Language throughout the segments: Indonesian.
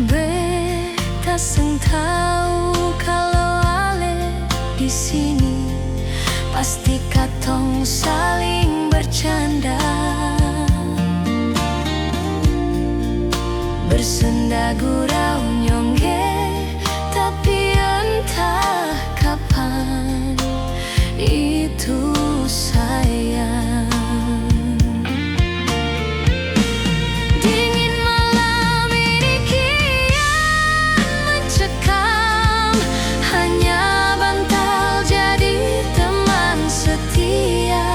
Beta seng tahu kalau ale di sini pasti katong saling bercanda, bersenda gurau nyongge, tapi entah kapan itu sayang. Dingin malam ini kian mencekam, hanya bantal jadi teman setia.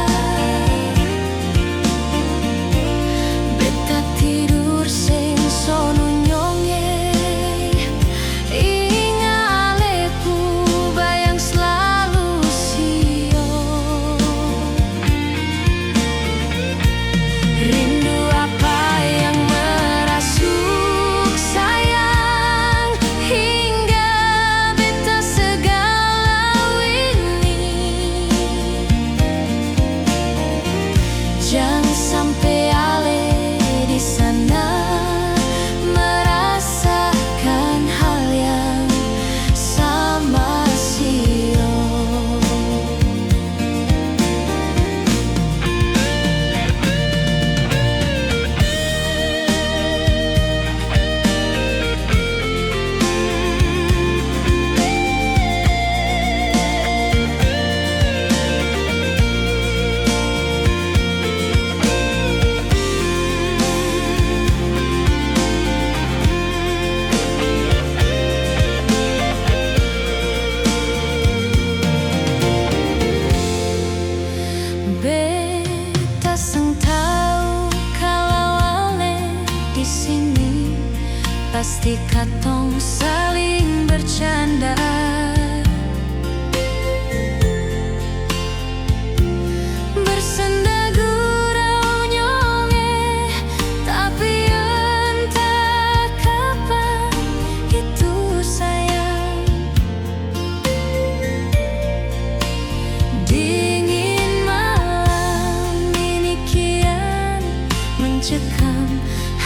Beta tidur sing sonu nyonge, inga aleku bayang selalu sio. Rindu apa yang merasuk sayang, hingga beta segalau ini. Jangan sampai ale di sana merasakan hal yang sama sio. Beta seng tahu kalau ale di sini pasti katong saling bercanda, bersenda gurau nyonge, tapi entah kapan itu sayang. Dingin malam ini kian mencekam,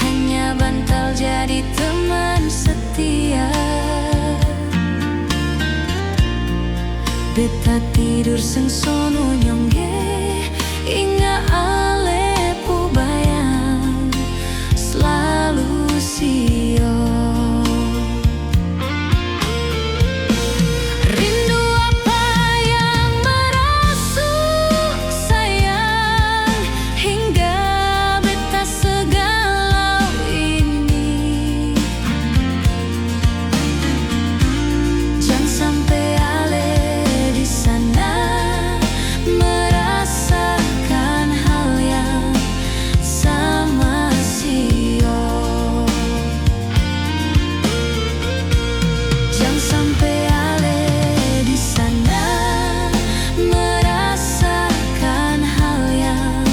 hanya bantal jadi teman setia. Beta tidur seng sono nyongge, inga ale pu bayang selalu sio. Rindu apa yang merasuk sayang, hingga beta segalau ini. Jangan sampai ale di sana merasakan hal yang sama sio. Jangan sampai ale di sana merasakan hal yang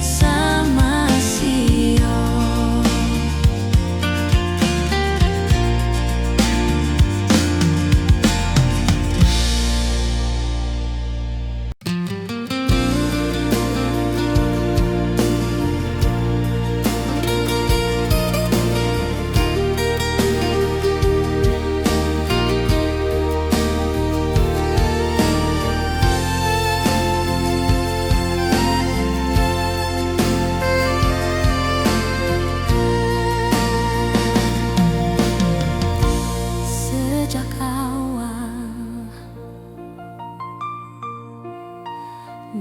sama sio. Sejak awal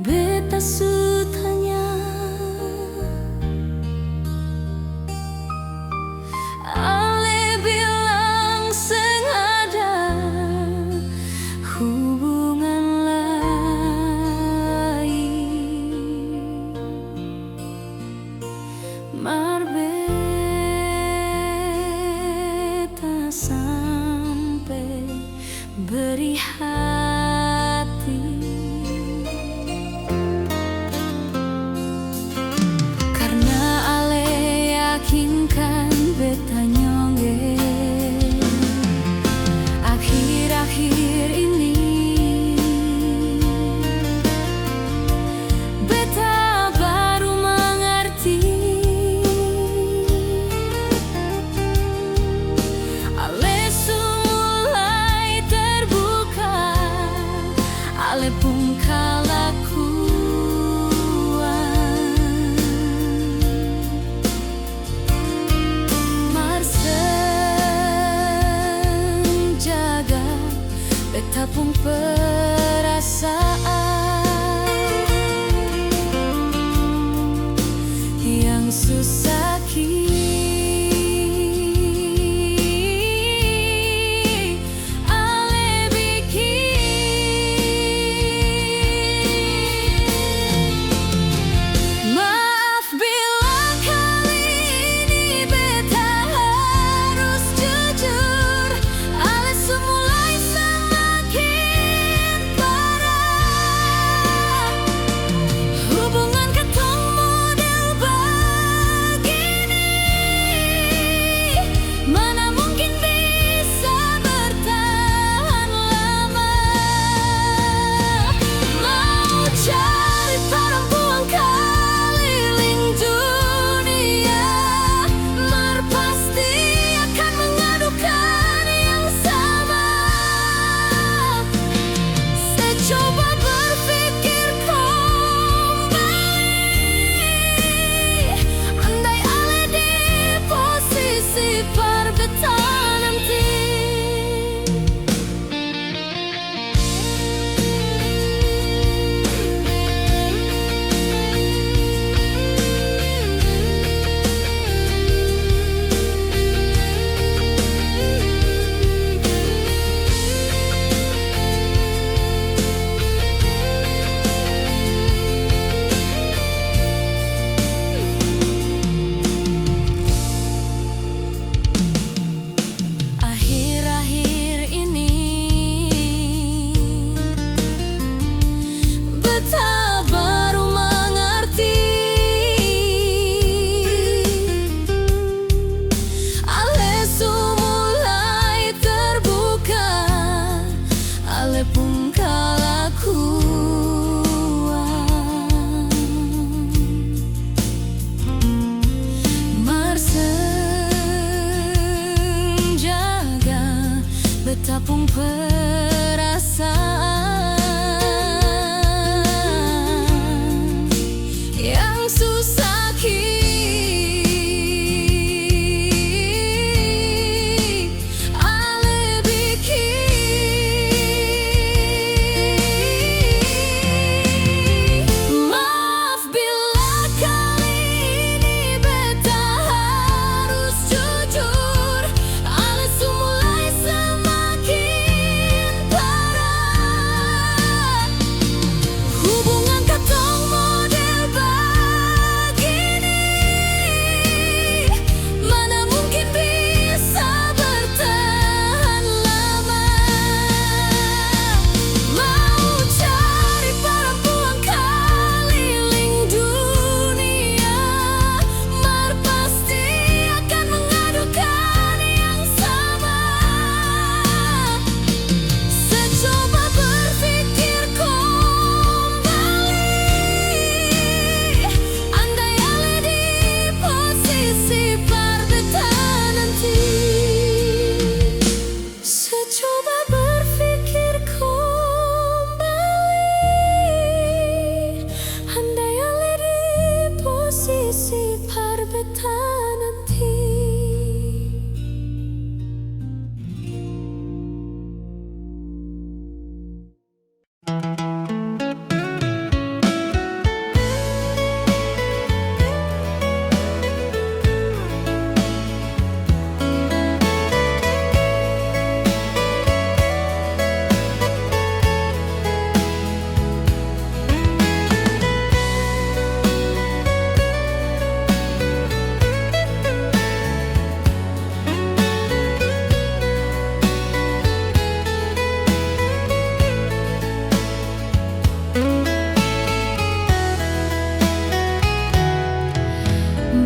beta su tanya, ale bilang seng ada hubungan lain. Mar beta sampai beri hati, karena ale yakinkan beta nyongge. Akhir-akhir ini beta baru mengerti betapung perasaan yang susah ale bikin. Maaf bila kali ini beta harus jujur, ale semulai semakin parah. Hubungan katong model begini, mana mungkin bisa bertahan lama. Mau cari perempuan keliling dunia, mar pasti akan mengadukan yang sama. Secoba berpikir kembali, andai ale di posisi parbeta nanti. Akhir-akhir ini beta baru mengerti, ale su mulai terbuka, ale pun kalakuan. Mar senjaga betapung perasaan yang susah ale bikin. Maaf bila kali ini beta harus jujur, ale semulai semakin parah. Hubungan katong model begini, mana mungkin bisa bertahan lama. Mau cari perempuan keliling dunia, mar pasti akan mengadukan yang sama. Secoba berpikir kembali, andai ale di posisi parbeta nanti. Secoba berpikir kembali, andai ale di posisi parbeta nanti.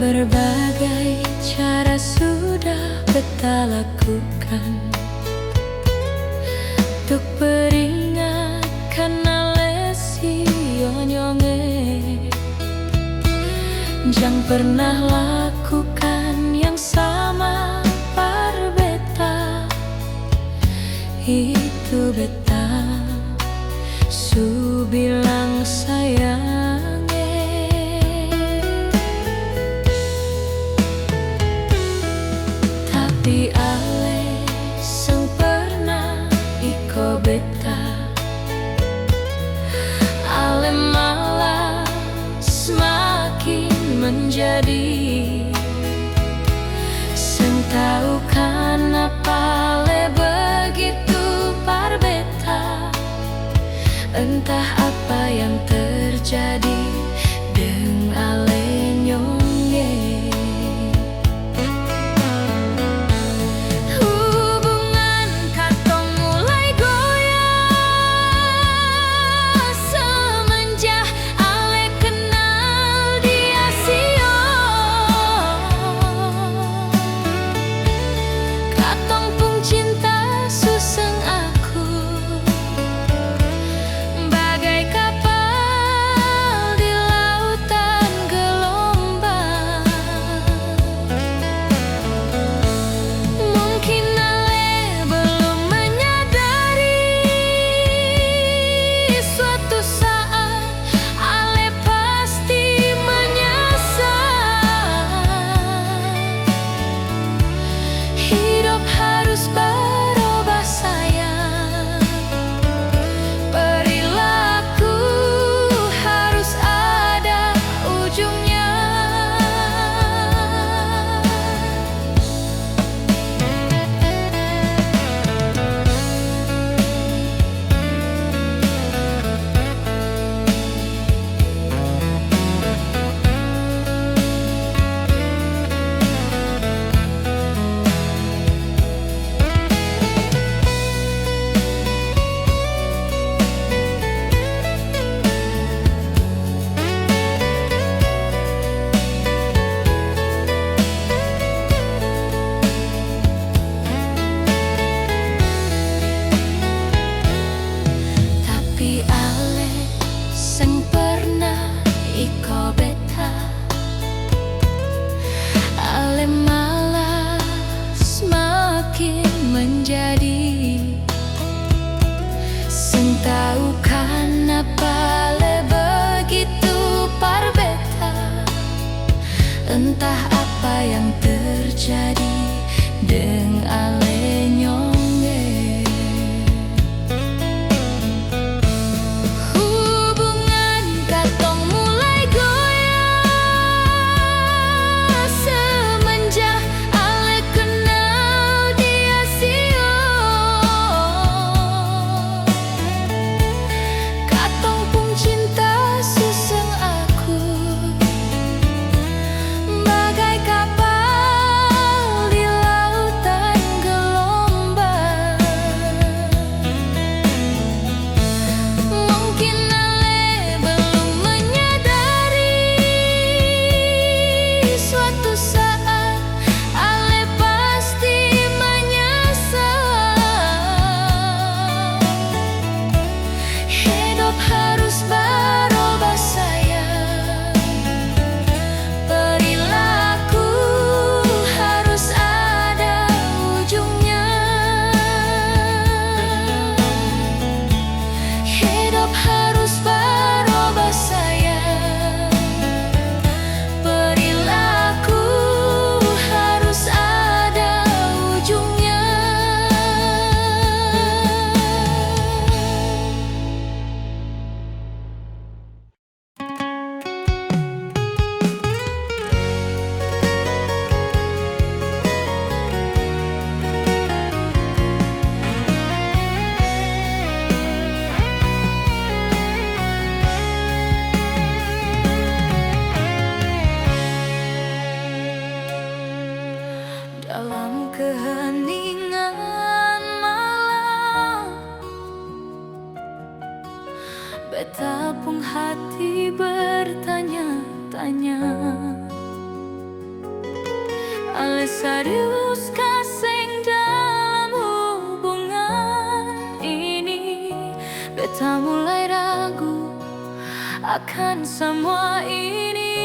Berbagai cara sudah beta lakukan untuk peringatkan ale sionyonge, jang pernah lakukan yang sama par beta. Itu beta su bilang sayange, tapi ale beta ale malah semakin menjadi. Seng tahu kenapa le begitu par beta, entah apa yang terjadi deng ale nyongge. Hubungan katong mulai goyah semenjak ale kenal dia sio. Katong pun cinta suseng aku bagai kapal di lautan gelombang. Mungkin ale belum menyadari suatu saat ale pasti menyesal. Hidup harus berubah sayang, perilaku harus ada ujungnya. Tapi ale seng pernah iko beta, ale malah semakin menjadi. Seng tahu kenapa ale begitu par beta, entah apa yang terjadi deng ale nyongge. Hubungan katong mulai goyah semenjak ale kenal dia sio. Katong pun cinta suseng aku bagai kapal di lautan gelombang. Mungkin ale belum menyadari suatu saat ale pasti menyesal. Hidup harus berubah sayang, perilaku harus ada ujungnya. Hidup harus berubah sayang, perilaku harus ada ujungnya. Dalam keheningan malam, beta pun hati bertanya-tanya, ale serius kaseng dalam hubungan ini. Beta mulai ragu akan semua ini.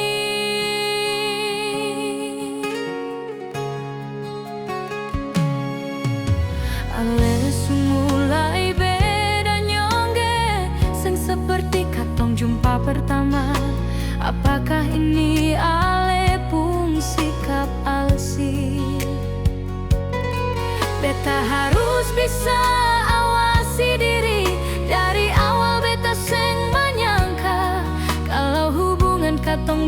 Ale mulai beda nyongge, seng seperti katong jumpa pertama. Apakah ini ale pun sikap alsi? Beta harus bisa awasi diri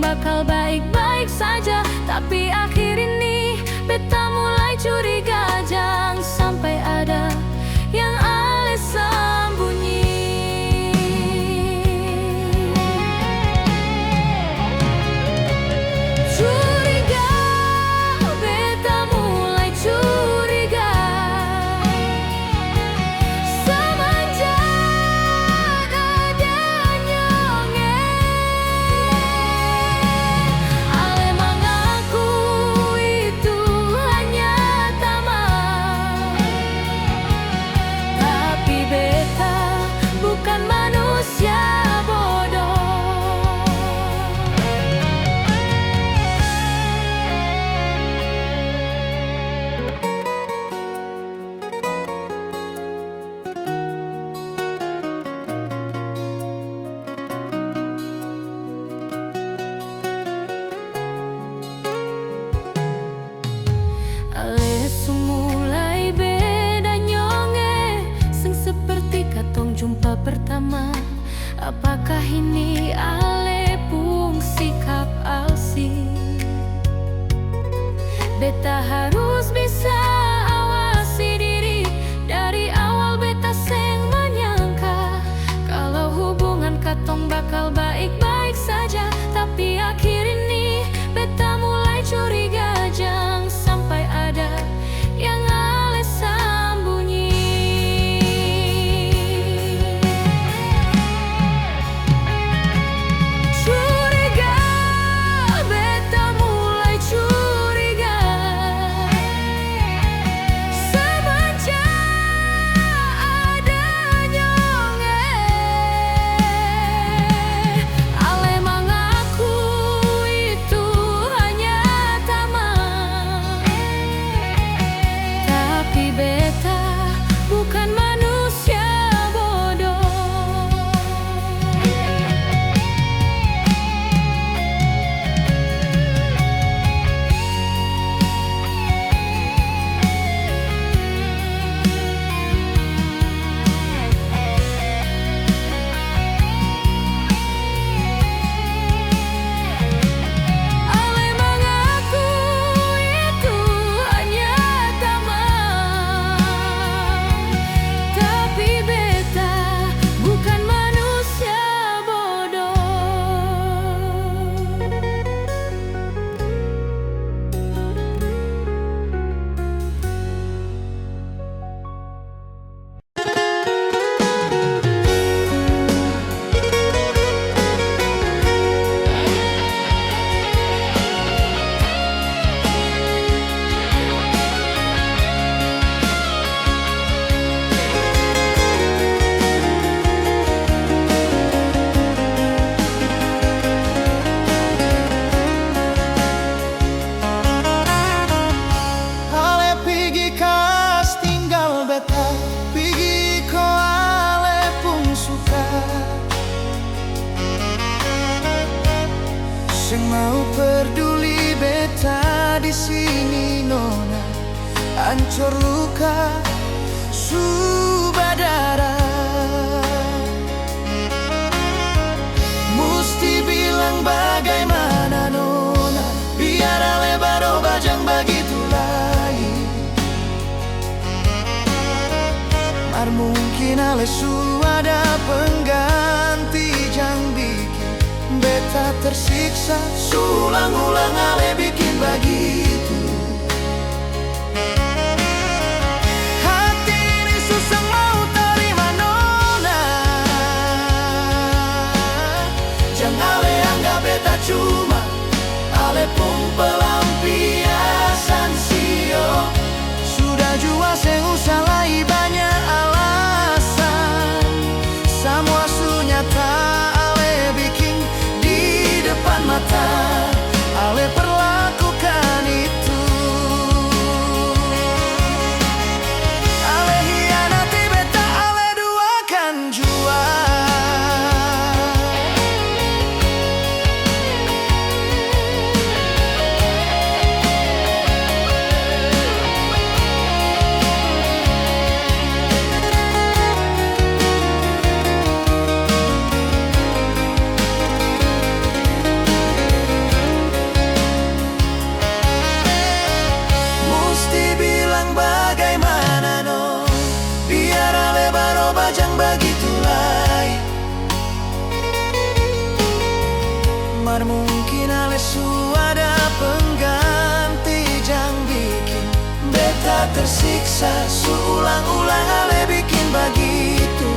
bakal baik-baik saja. Tapi akhir ini beta mulai curiga, jangan sampai ada yang ale sembunyi. Curiga, beta mulai curiga semenjak adanya nyongeng. Ale mengaku itu hanya taman, tapi beta bukan manusia bodoh. Ale mulai beda nyonge, sing seperti katong jumpa pertama. Apakah ini ale pung sikap alsi? Beta harus bisa awasi diri. Dari awal beta seng menyangka kalau hubungan katong bakal baik-baik saja. Tapi akhir ini beta mulai curiga, jangan sampai ada yang ale sembunyi. Curiga, beta mulai curiga semenjak adanya nyongeng. Ale mengaku itu hanya taman, tapi beta bukan manusia bodoh. Ale mengaku itu hanya taman, tapi beta bukan manusia bodoh. Ale pigi kas tinggal beta, pigi ko ale pun suka. Sing mau peduli beta di sini nona, hancur luka subadara. Musti bilang bagaimana nona, biar ale baru bajang begitu lain. Mar mungkin ale su ada pengganti jang bikin beta tersiksa. Sulang-ulang ale bikin begitu. Hati ini susah mau terima nona, jangan ale anggap beta cuma ale pun pelampiasan sio. Sudah jua seng usah lagi banyak alasan. Semua sunyata ale bikin di depan mata. Ale perlakukan itu biasa, seulang-ulang ale bikin begitu.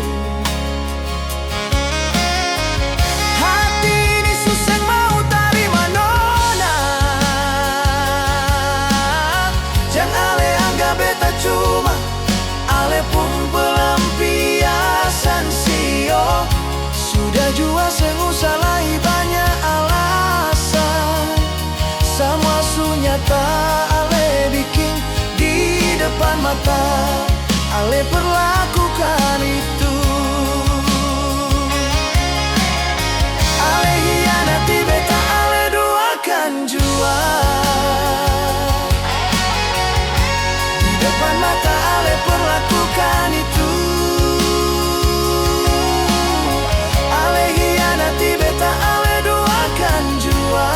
Hati ini susah mau terima nona, jangan ale anggap beta cuma ale pun pelampiasan sio. Sudah jua sengusah lagi banyak alasan, sama sunyata ale bikin di depan mata, ale perlakukan itu. Ale hianati beta, ale duakan jua. Di depan mata ale perlakukan itu. Ale hianati beta, ale duakan jua.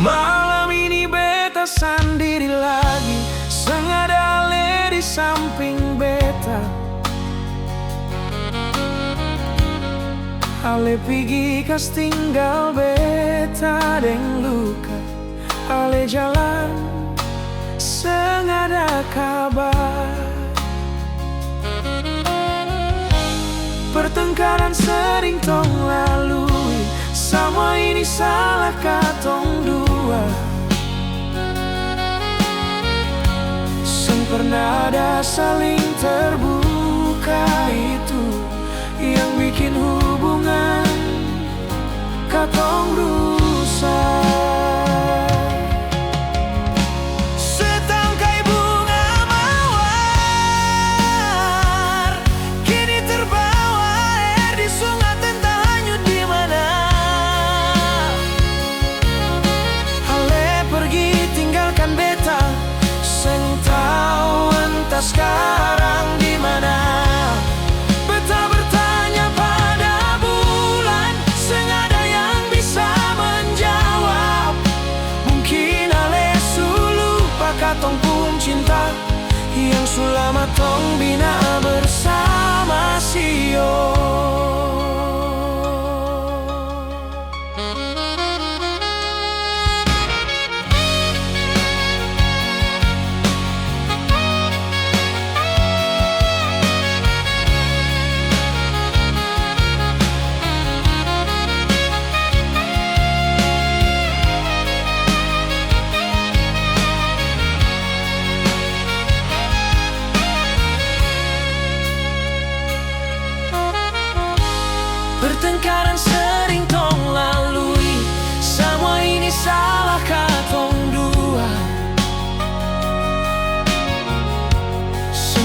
Malam ini beta sendiri lagi, sengaja ale di samping beta. Ale pergi kas tinggal beta deng luka. Ale jalan sengaja kabar. Pertengkaran sering tong lalui, semua ini salah katong dua. Pernah ada saling terbuka, itu yang bikin hubungan katong rusak. Setangkai bunga mawar kini terbawa air di sungai, entah hanyut di mana. Ale pergi tinggalkan beta, seng tahu entah sekarang di mana. Beta bertanya pada bulan, seng ada yang bisa menjawab. Mungkin ale sulu pakatong pun cinta, yang selama tong bina bersama sio. Pertengkaran sering tong lalui, semua ini salah katong dua.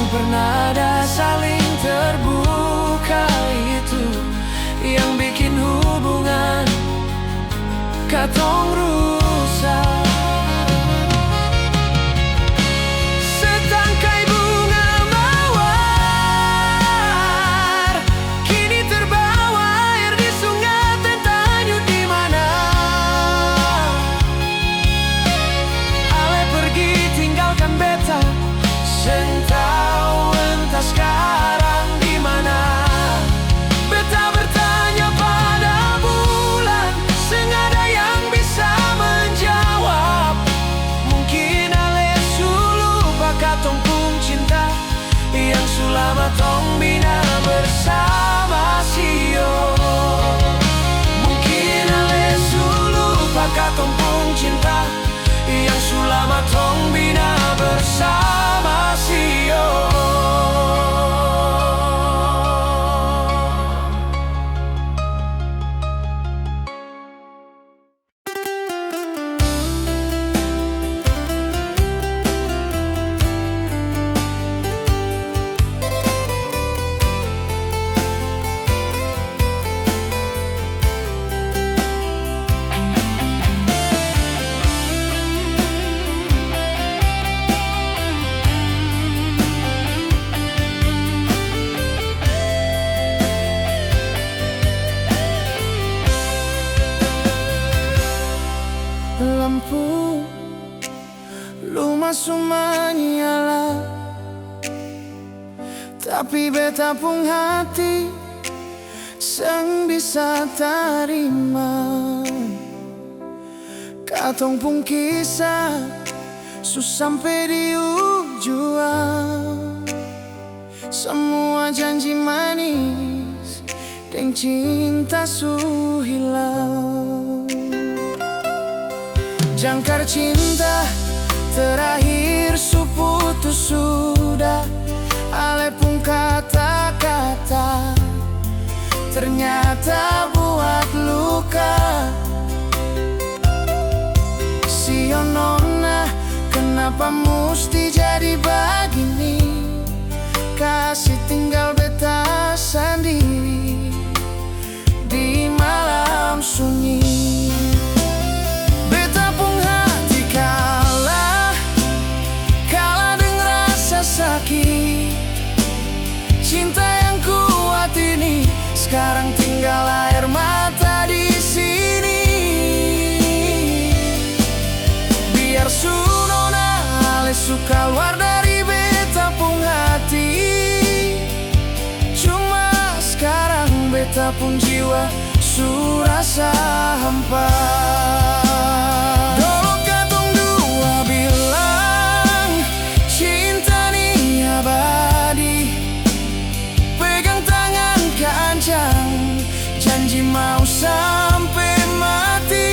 Pernah ada saling terbuka, itu yang bikin hubungan katong rusak. Setangkai bunga mawar kini terbawa air di sungai, entah hanyut di mana. Ale pergi tinggalkan beta, seng tahu entah sekarang di mana. Beta bertanya pada bulan, seng ada yang bisa menjawab. Mungkin ale sulu pakatong pun cinta, yang selama tong bina bersama sio. Mungkin ale sulu pakatong pun cinta, yang selama tong bina bersama sio. lampu rumah semua nyala, tapi beta pun hati sang bisa terima. Katong pun kisah sampai di ujung, semua janji manis dan cinta su hilang. Jangkar cinta terakhir su putus sudah, ale pun kata-kata ternyata buat luka. Sio nona, kenapa mesti jadi begini? Kasih tinggal beta sendiri di malam sunyi. Beta pun hati kalah dengan rasa sakit. Cinta yang kuat ini sekarang tinggal air mata di sini. Biar su nona ale suka keluar dari beta pun hati, cuma sekarang beta pun jiwa su rasa hampa. Dulu katong dua bilang cinta ni abadi, pegang tangan kencang, janji mau sampai mati.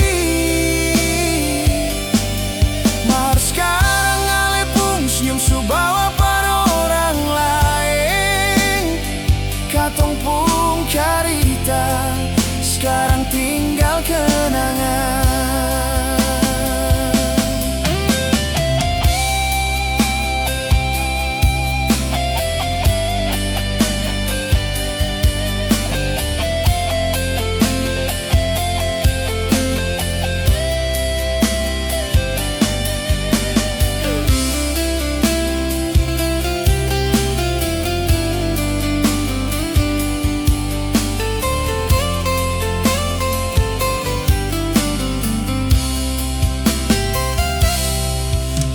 Mar sekarang ale pun senyum su bawa pada orang lain. Katong pun carita sekarang tinggal kenangan.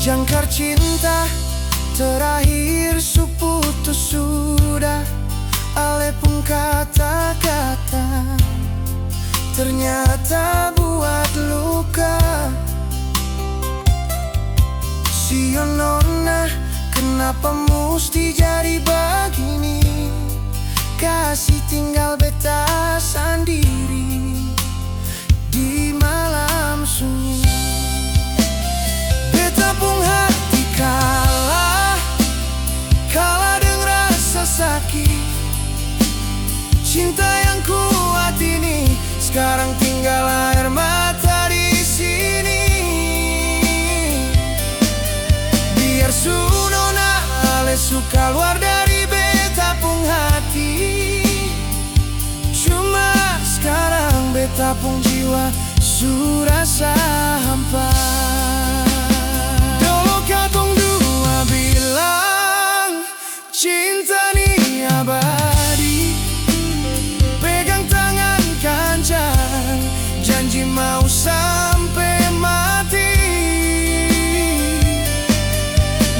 Jangkar cinta terakhir su putus sudah, ale pun kata-kata ternyata buat luka. Sio nona, kenapa mesti jadi begini? Kasih tinggal beta sendiri di malam sunyi. Beta pun hati kalah dengan rasa sakit. Cinta yang kuat ini sekarang tinggal air mata di sini. Biar su nona ale suka keluar dari beta pun hati, cuma sekarang beta pun jiwa su rasa hampa. Katong dua bilang cinta ni abadi, pegang tangan kencang, janji mau sampai mati.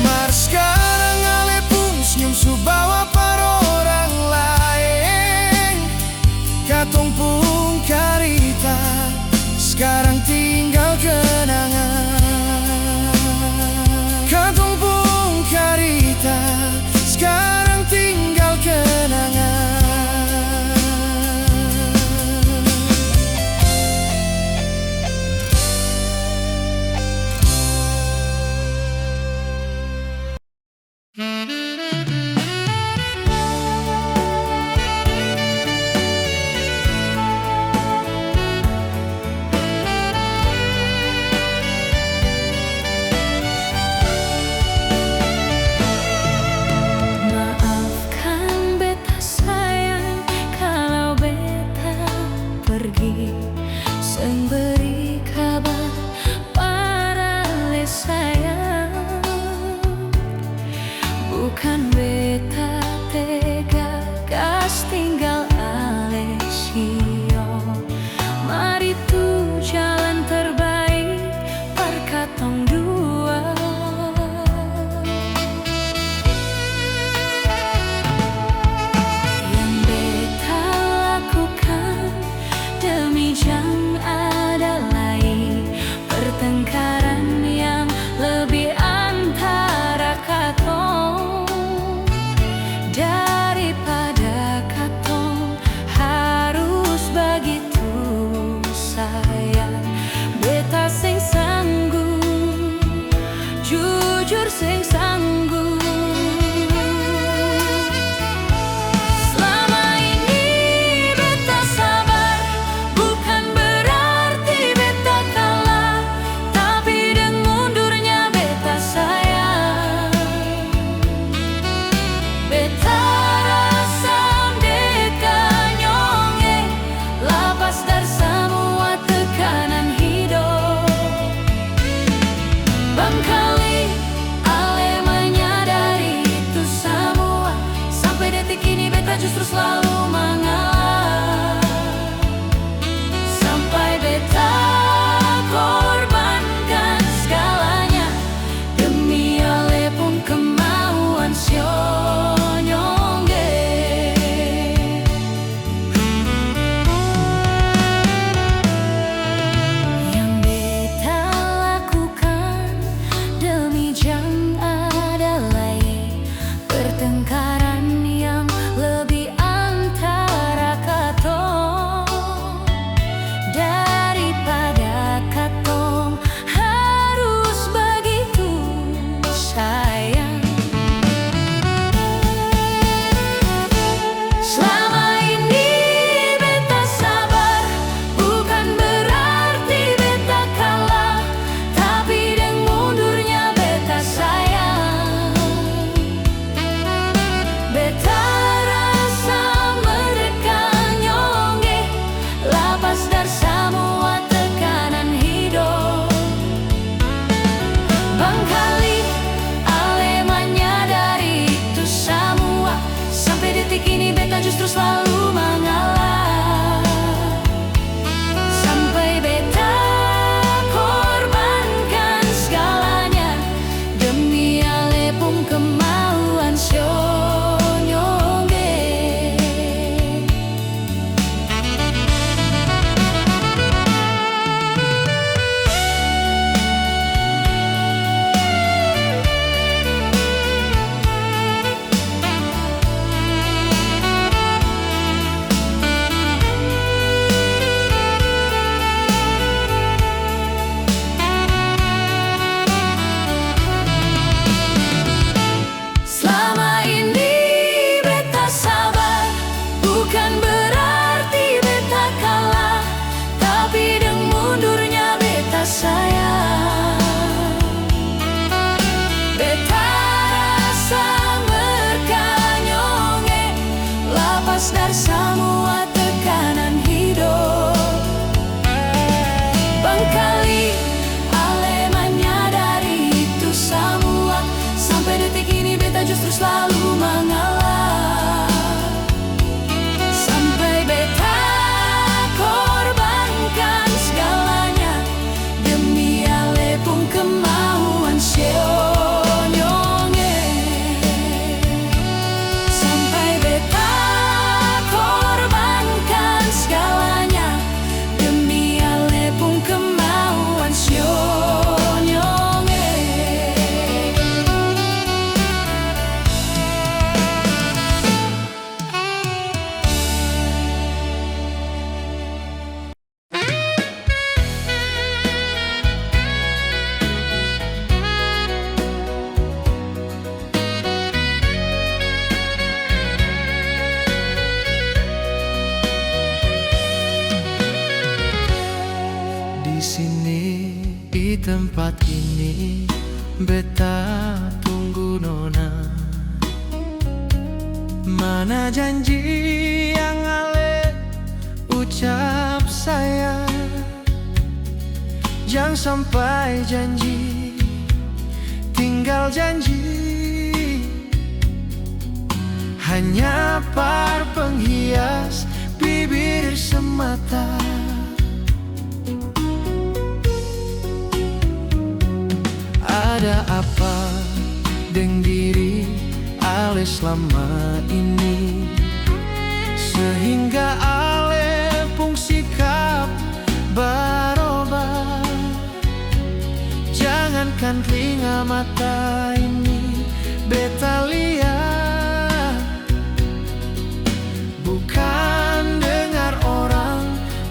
Mar sekarang ale pun senyum su bawa pada orang lain. Katong pun carita sekarang tinggal kenangan. Katong pun carita sekarang tinggal kenangan. Bukan beta tega gas tinggal Alessio. Mari tu jalan terbaik di sini, di tempat ini, beta tunggu nona. Mana janji yang ale ucap sayang? Jangan sampai janji tinggal janji, hanya par penghias bibir semata. Ada apa deng diri ale selama ini, sehingga ale pung sikap berubah. Jangankan telinga mata ini beta lihat, bukan dengar orang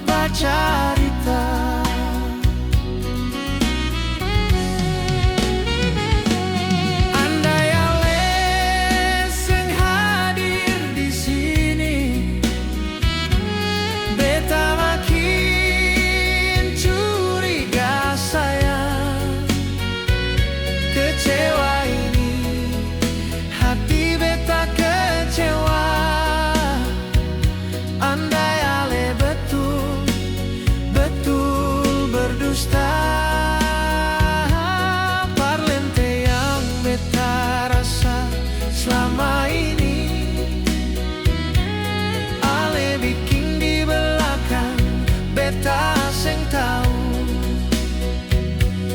bercerita. Andai ale seng hadir di sini, beta makin curiga sayang. Kecewa ini, hati beta kecewa. Andai ale betul-betul berdusta, parlente yang beta rasa selama ini, ale bikin di belakang beta seng tahu.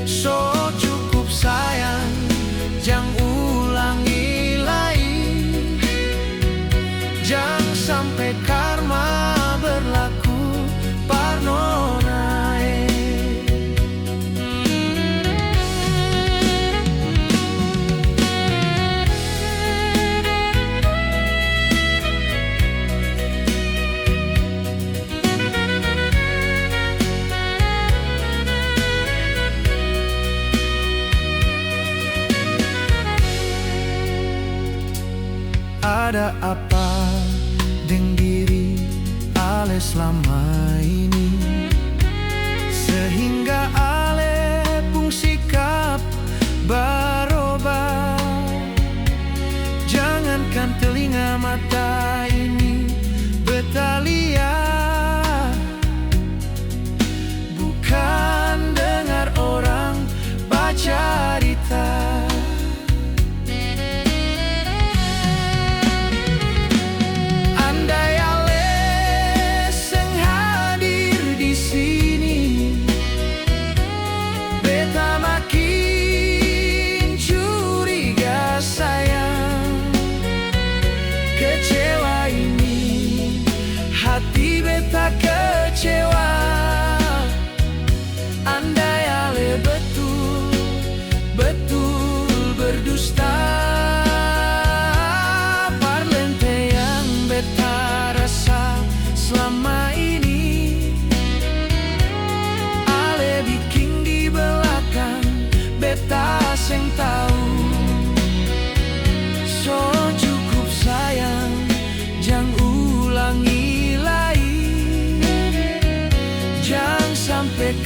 So cukup sayang, jangan ulangi lagi. Jangan sampai karma berlaku parnona. Ada apa deng diri ale selama ini, sehingga ale pung sikap berubah. Jangankan telinga mata ini beta lihat, bukan dengar orang bercerita. Kecewa ini, hati beta kecewa. Andai ale betul-betul berdusta, parlente yang beta rasa selama ini, ale bikin di belakang beta seng tahu. So cukup sayang, jangan ulangi lagi. Jangan sampai